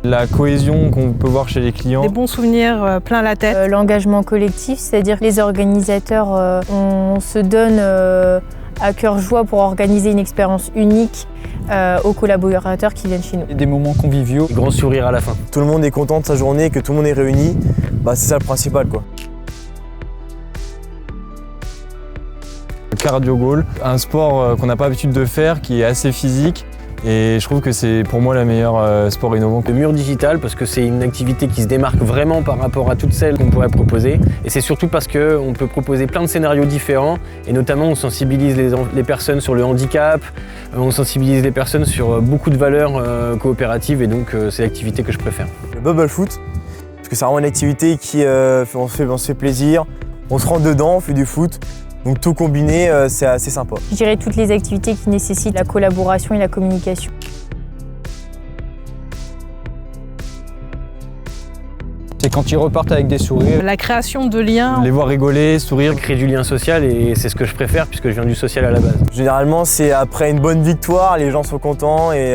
La cohésion qu'on peut voir chez les clients. Des bons souvenirs plein la tête. L'engagement collectif, c'est-à-dire que les organisateurs, on se donne à cœur joie pour organiser une expérience unique aux collaborateurs qui viennent chez nous. Des moments conviviaux. Grand sourire à la fin. Tout le monde est content de sa journée, que tout le monde est réuni, c'est ça le principal, quoi. Cardio goal, un sport qu'on n'a pas l'habitude de faire, qui est assez physique. Et je trouve que c'est pour moi le meilleur sport innovant. Le mur digital, parce que c'est une activité qui se démarque vraiment par rapport à toutes celles qu'on pourrait proposer. Et c'est surtout parce qu'on peut proposer plein de scénarios différents. Et notamment, on sensibilise les personnes sur le handicap, on sensibilise les personnes sur beaucoup de valeurs coopératives. Et donc, c'est l'activité que je préfère. Le bubble foot, parce que c'est vraiment une activité qui on se fait plaisir, on se rentre dedans, on fait du foot. Donc tout combiné, c'est assez sympa. Je dirais toutes les activités qui nécessitent la collaboration et la communication. C'est quand ils repartent avec des sourires. La création de liens. Les voir rigoler, sourire. Créer du lien social et c'est ce que je préfère puisque je viens du social à la base. Généralement, c'est après une bonne victoire, les gens sont contents et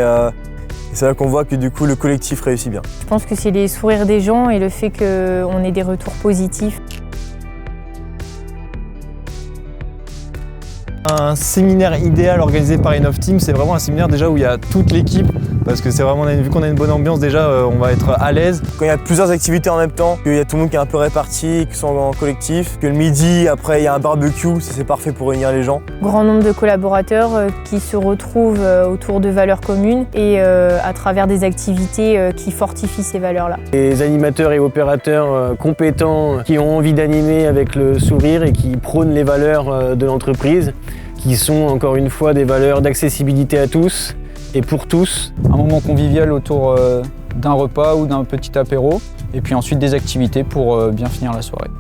c'est là qu'on voit que du coup le collectif réussit bien. Je pense que c'est les sourires des gens et le fait qu'on ait des retours positifs. Un séminaire idéal organisé par Innov-Team, c'est vraiment un séminaire déjà où il y a toute l'équipe, parce que c'est vraiment, vu qu'on a une bonne ambiance déjà, on va être à l'aise. Quand il y a plusieurs activités en même temps, qu'il y a tout le monde qui est un peu réparti, qui sont en collectif, que le midi, après il y a un barbecue, c'est parfait pour réunir les gens. Grand nombre de collaborateurs qui se retrouvent autour de valeurs communes et à travers des activités qui fortifient ces valeurs-là. Les animateurs et opérateurs compétents qui ont envie d'animer avec le sourire et qui prônent les valeurs de l'entreprise, qui sont encore une fois des valeurs d'accessibilité à tous et pour tous. Un moment convivial autour d'un repas ou d'un petit apéro, et puis ensuite des activités pour bien finir la soirée.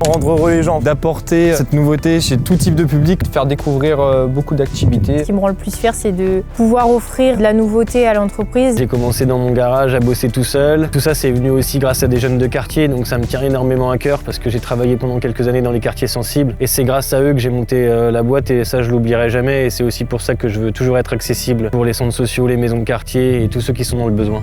Rendre heureux les gens. D'apporter cette nouveauté chez tout type de public. Faire découvrir beaucoup d'activités. Ce qui me rend le plus fier, c'est de pouvoir offrir de la nouveauté à l'entreprise. J'ai commencé dans mon garage à bosser tout seul. Tout ça, c'est venu aussi grâce à des jeunes de quartier, donc ça me tient énormément à cœur parce que j'ai travaillé pendant quelques années dans les quartiers sensibles. Et c'est grâce à eux que j'ai monté la boîte et ça, je l'oublierai jamais. Et c'est aussi pour ça que je veux toujours être accessible pour les centres sociaux, les maisons de quartier et tous ceux qui sont dans le besoin.